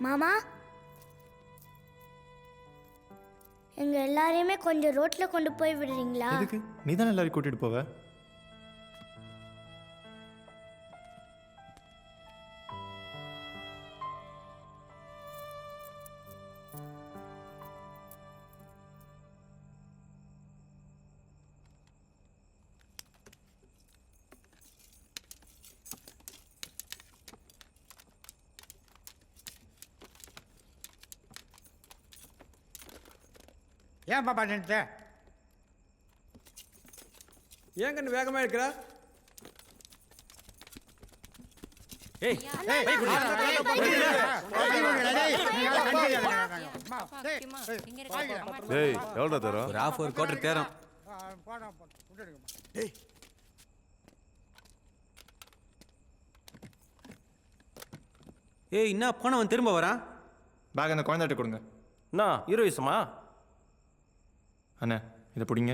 மாமா, எங்க எல்லாரையுமே கொஞ்சம் ரோட்ல கொண்டு போய் விடுறீங்களா? எதுக்கு? நீ தானே எல்லாரையும் கூட்டிட்டு போவ. ஏன் பாப்பா நின்றுட்ட? ஏன் கண்ணு வேகமா இருக்கிற? ஏய் டேய் எவ்வளோ தரும்? ஒரு ஆஃப் ஒரு குவார்டர் தேரும். ஏய் என்ன போனவன் திரும்ப வரான்? பேக் அந்த குழந்தைகிட்ட கொடுங்க. அண்ணா ஹீரோயிசமா? அண்ணா இதை பிடிங்க.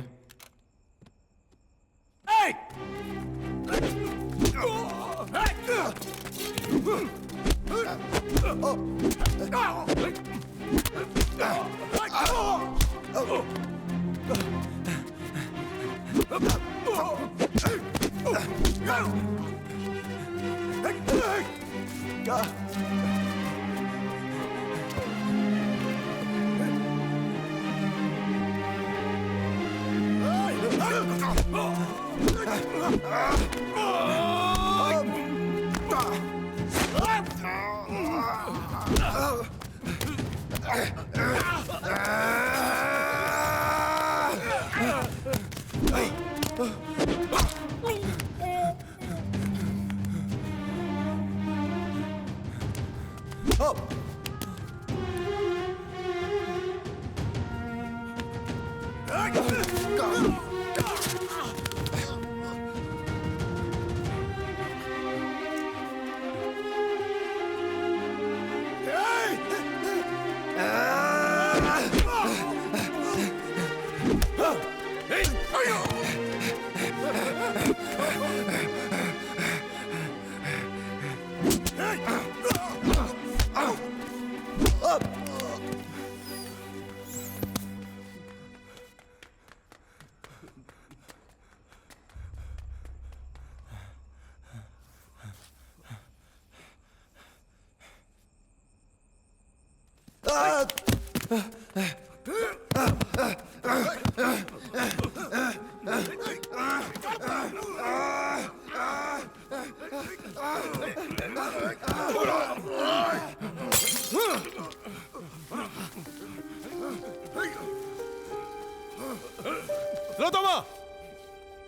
திலோத்தமா,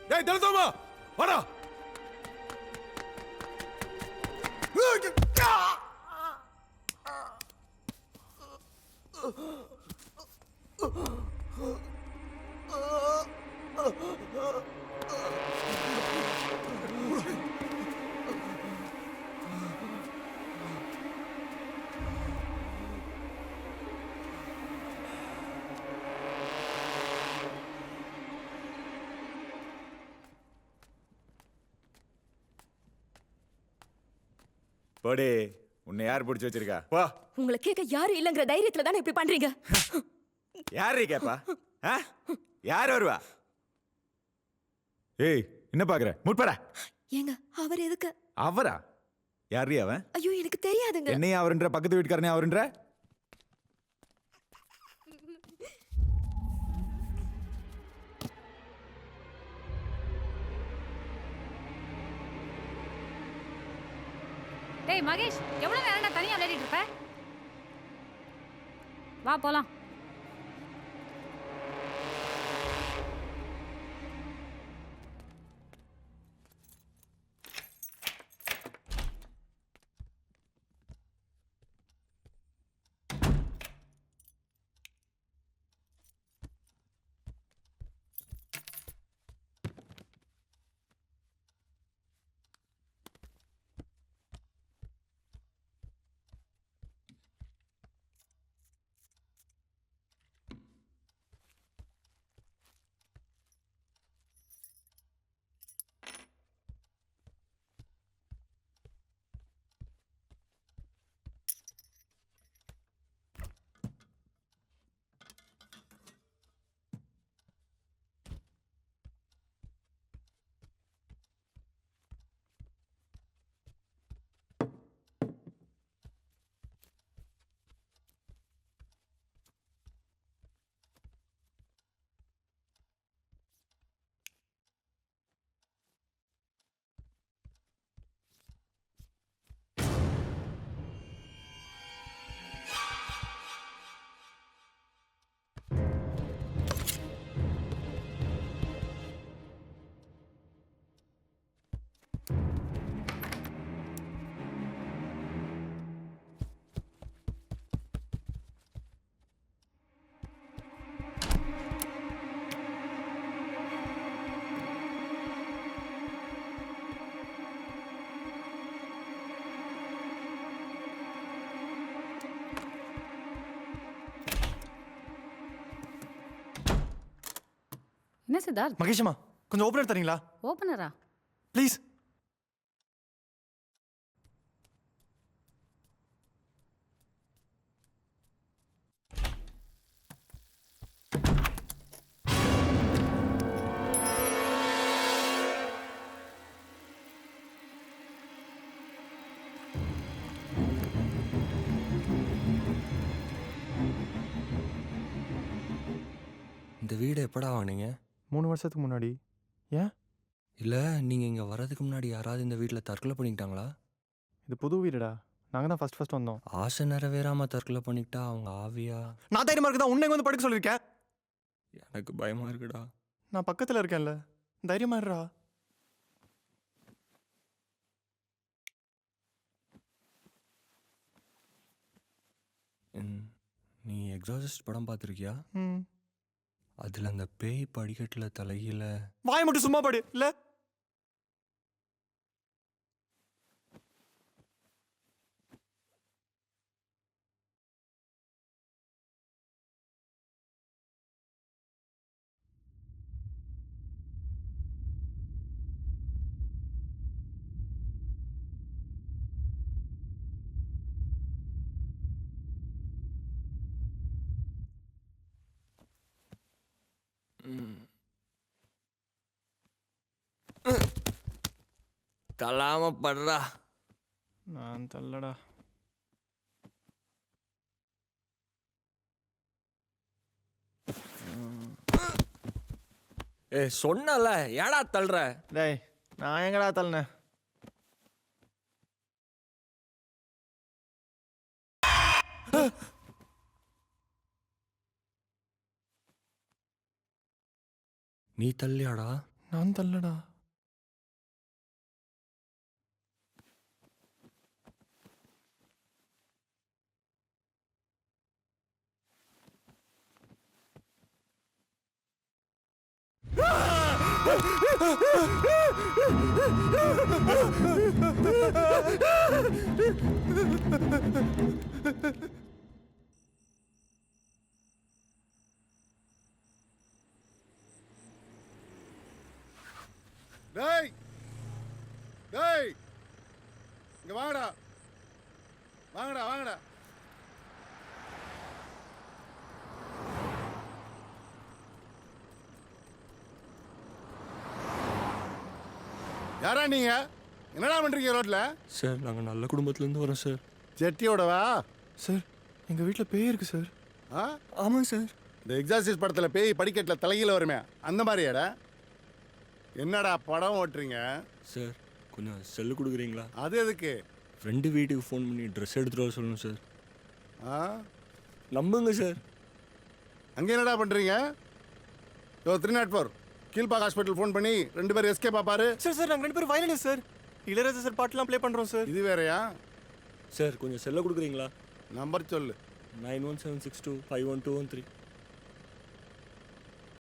டேய் திலோத்தமா வாடா. போடி, உன்னை யார் பிடிச்சி வச்சிருக்கா? வா. உங்களை கேட்க யாரும் இல்லங்கிற தைரியத்துல தானே இப்படி பண்றீங்க? யாரு கேப்பா? யார் வருவா? ஏய் என்ன பாக்குற? முற்படா. ஏங்க அவர் எதுக்கு? அவரா? யாரு அவன்? ஐயோ எனக்கு தெரியாதுங்க. என்னைய அவருன்ற, பக்கத்து வீட்டுக்காரனே அவருன்ற? டேய் மகேஷ், எவ்வளவு நேரம் தனியா விளையாடிட்டு இருப்ப? வா போலாம். என்ன சித்தார்த் மகேஷம்மா கொஞ்சம் ஓப்பனர் தரீங்களா ஓப்பனரா? ப்ளீஸ். இந்த வீடு எப்படா வாங்கினீங்க? 3 வருஷத்துக்கு முன்னாடி. ஏன்? இல்லை நீங்கள் இங்கே வர்றதுக்கு முன்னாடி யாராவது இந்த வீட்டில் தற்கொலை பண்ணிக்கிட்டாங்களா? இது புது வீடுடா. நாங்கள் தான் ஃபர்ஸ்ட் வந்தோம். ஆசை நிறைவேறாமல் தற்கொலை பண்ணிக்கிட்டா அவங்க ஆவியா? நான் தைரியமாக இருக்குதா உன்னை வந்து படுக்க சொல்லியிருக்கேன். எனக்கு பயமாக இருக்குடா. நான் பக்கத்தில் இருக்கேன்ல, தைரியமா இருடா. நீ எக்ஸாசிஸ்ட் படம் பார்த்துருக்கியா? ம். அதில் அந்த பேய் படிக்கட்டில் தலையில வாயை மட்டும் சும்மா படு இல்ல. தள்ளாம படுறா. நான் தள்ளடா. சொன்னல ஏடா தள்ளுற? டேய் நான் எங்கடா தள்ளனேன்? நீ தள்ளியாடா? நான் தள்ளடா. டேய் டேய் இங்க வாங்கடா வாங்கடா வாங்கடா. யாரா நீங்க? என்னடா பண்றீங்க ரோட்ல? சார் நாங்கள் நல்ல குடும்பத்துலேருந்து வரோம் சார். செட்டியோடவா? சார் எங்கள் வீட்டில் பேய் இருக்கு சார். ஆ ஆமாம் சார். இந்த எக்ஸாசிஸ் படத்தில் பேய் படிக்கட்டில் தலைகீழ வருமே அந்த மாதிரியாடா? என்னடா படம் ஓட்டுறீங்க? சார் கொஞ்சம் செல்லு கொடுக்குறீங்களா? அது எதுக்கு? ஃப்ரெண்டு வீட்டுக்கு ஃபோன் பண்ணி ட்ரெஸ் எடுத்துகிட்டு வர சொல்லணும் சார். ஆ நம்புங்க சார். அங்கே என்னடா பண்ணுறீங்க? 304 கீழ்பாக் ஹாஸ்பிட்டல் ஃபோன் பண்ணி 2 பேர் எஸ்கே பாப்பாரு. சார் சார் நாங்கள் 2 பேரும் வயலினிஸ்ட் சார். இளையராஜா சார் பாட்டுலாம் ப்ளே பண்ணுறோம் சார். இது வேறயா? சார் கொஞ்சம் செல்ல கொடுக்குறீங்களா? நம்பர் சொல்லு. 9176251213.